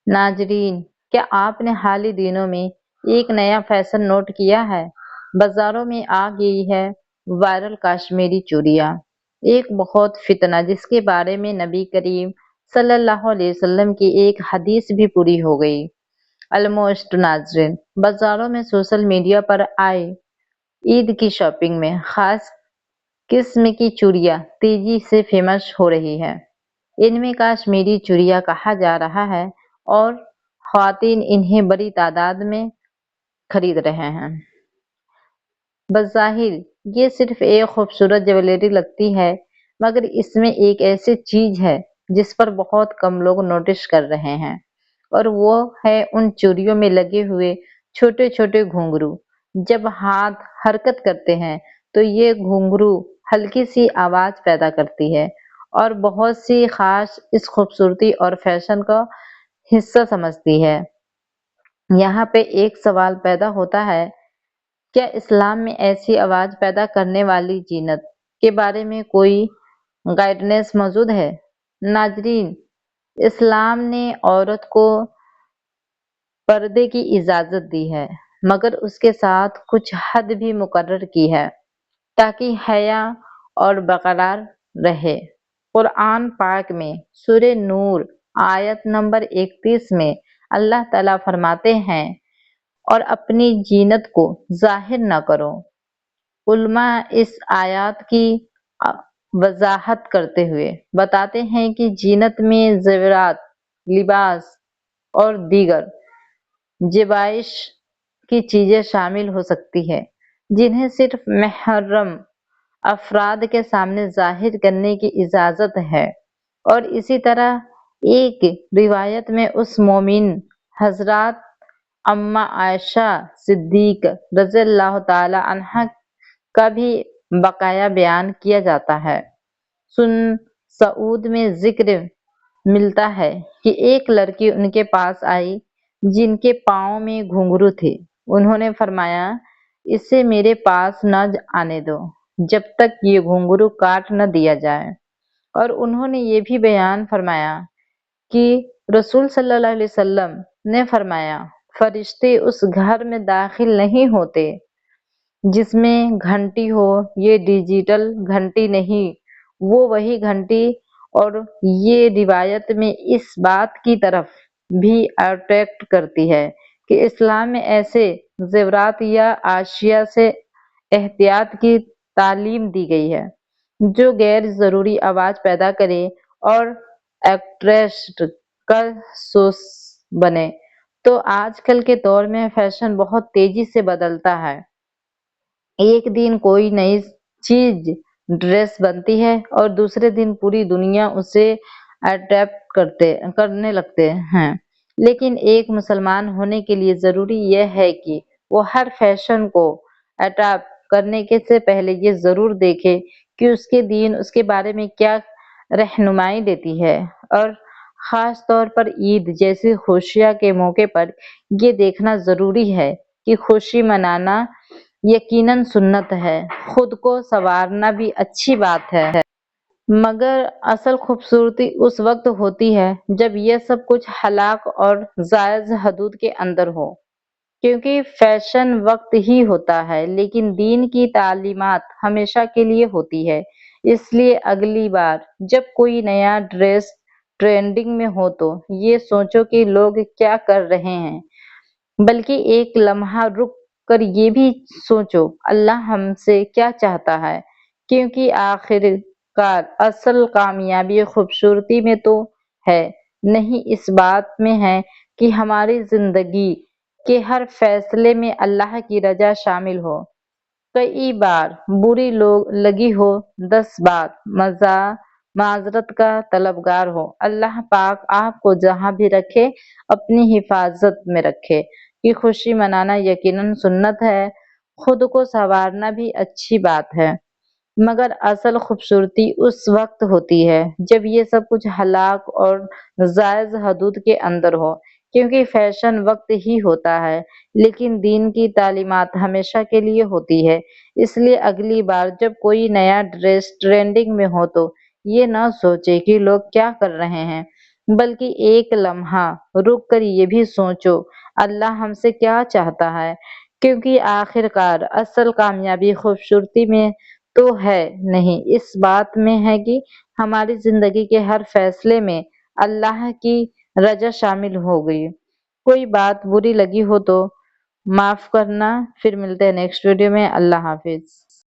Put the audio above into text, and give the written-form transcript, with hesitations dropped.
ناظرین، کیا آپ نے حال ہی دنوں میں ایک نیا فیشن نوٹ کیا ہے؟ بازاروں میں آ گئی ہے وائرل کشمیری چوڑیاں، ایک بہت فتنہ جس کے بارے میں نبی کریم صلی اللہ علیہ وسلم کی ایک حدیث بھی پوری ہو گئی۔ آلموسٹ ناظرین، بازاروں میں سوشل میڈیا پر آئے عید کی شاپنگ میں خاص قسم کی چوڑیاں تیزی سے فیمس ہو رہی ہے۔ ان میں کشمیری چوڑیاں کہا جا رہا ہے اور خواتین انہیں بڑی تعداد میں خرید رہے ہیں۔ بظاہر یہ صرف ایک خوبصورت جویلری لگتی ہے، مگر اس میں ایک ایسی چیز ہے جس پر بہت کم لوگ نوٹس کر رہے ہیں، اور وہ ہے ان چوڑیوں میں لگے ہوئے چھوٹے چھوٹے گھنگرو۔ جب ہاتھ حرکت کرتے ہیں تو یہ گھنگرو ہلکی سی آواز پیدا کرتی ہے، اور بہت سی خاص اس خوبصورتی اور فیشن کا حصہ سمجھتی ہے۔ یہاں پہ ایک سوال پیدا ہوتا ہے، کیا اسلام میں ایسی آواز پیدا کرنے والی زینت کے بارے میں کوئی گائیڈنس موجود ہے؟ ناظرین، اسلام نے عورت کو پردے کی اجازت دی ہے، مگر اس کے ساتھ کچھ حد بھی مقرر کی ہے تاکہ حیا اور برقرار رہے۔ قرآن پاک میں سورہ نور آیت نمبر 31 میں اللہ تعالیٰ فرماتے ہیں، اور اپنی زینت کو ظاہر نہ کرو۔ علماء اس آیات کی وضاحت کرتے ہوئے بتاتے ہیں کہ زینت میں زیورات، لباس اور دیگر زیبائش کی چیزیں شامل ہو سکتی ہیں جنہیں صرف محرم افراد کے سامنے ظاہر کرنے کی اجازت ہے۔ اور اسی طرح ایک روایت میں اس مومن حضرات اماں عائشہ صدیقہ رضی اللہ تعالی عنہا کا بھی واقعہ بیان کیا جاتا ہے۔ سنن سعود میں ذکر ملتا ہے کہ ایک لڑکی ان کے پاس آئی جن کے پاؤں میں گھنگرو تھے۔ انہوں نے فرمایا، اسے میرے پاس نہ آنے دو جب تک یہ گھنگرو کاٹ نہ دیا جائے۔ اور انہوں نے یہ بھی بیان فرمایا کہ رسول صلی اللہ علیہ وسلم نے فرمایا، فرشتے اس گھر میں داخل نہیں ہوتے جس میں گھنٹی ہو۔ یہ ڈیجیٹل گھنٹی نہیں، وہ وہی گھنٹی۔ اور یہ روایت میں اس بات کی طرف بھی اٹریکٹ کرتی ہے کہ اسلام میں ایسے زیورات یا اشیاء سے احتیاط کی تعلیم دی گئی ہے جو غیر ضروری آواز پیدا کرے اور ایکٹریسٹ کا سورس بنے۔ تو آج کل کے دور میں فیشن بہت تیزی سے بدلتا ہے۔ ایک دن کوئی نئی چیز ڈریس بنتی ہے اور دوسرے دن پوری دنیا اسے اڈاپٹ کرنے لگتے ہیں۔ لیکن ایک مسلمان ہونے کے لیے ضروری یہ ہے کہ وہ ہر فیشن کو اڈاپٹ کرنے سے پہلے یہ ضرور دیکھے کہ اس کے دین اس کے بارے میں کیا رہنمائی دیتی ہے۔ اور خاص طور پر عید جیسی خوشیوں کے موقع پر یہ دیکھنا ضروری ہے کہ خوشی منانا یقیناً سنت ہے، خود کو سنوارنا بھی اچھی بات ہے، مگر اصل خوبصورتی اس وقت ہوتی ہے جب یہ سب کچھ حلال اور جائز حدود کے اندر ہو۔ کیونکہ فیشن وقت ہی ہوتا ہے لیکن دین کی تعلیمات ہمیشہ کے لیے ہوتی ہے۔ اس لیے اگلی بار جب کوئی نیا ڈریس ٹرینڈنگ میں ہو تو یہ سوچو کہ لوگ کیا کر رہے ہیں، بلکہ ایک لمحہ رک کر یہ بھی سوچو اللہ ہم سے کیا چاہتا ہے، کیونکہ آخر کار اصل کامیابی خوبصورتی میں تو ہے نہیں، اس بات میں ہے کہ ہماری زندگی کے ہر فیصلے میں اللہ کی رضا شامل ہو۔ کئی بار بری لگی ہو، 10 بار معذرت کا طلبگار ہو۔ اللہ پاک آپ کو جہاں بھی رکھے اپنی حفاظت میں رکھے۔ کہ خوشی منانا یقیناً سنت ہے، خود کو سنوارنا بھی اچھی بات ہے، مگر اصل خوبصورتی اس وقت ہوتی ہے جب یہ سب کچھ حلال اور جائز حدود کے اندر ہو۔ کیونکہ فیشن وقت ہی ہوتا ہے لیکن دین کی تعلیمات ہمیشہ کے لیے ہوتی ہے۔ اس لیے اگلی بار جب کوئی نیا ڈریس ٹرینڈنگ میں ہو تو یہ نہ سوچے کہ لوگ کیا کر رہے ہیں، بلکہ ایک لمحہ رک کر یہ بھی سوچو اللہ ہم سے کیا چاہتا ہے، کیونکہ آخر کار اصل کامیابی خوبصورتی میں تو ہے نہیں، اس بات میں ہے کہ ہماری زندگی کے ہر فیصلے میں اللہ کی رضا شامل ہو گئی۔ کوئی بات بری لگی ہو تو معاف کرنا، پھر ملتے ہیں نیکسٹ ویڈیو میں، اللہ حافظ۔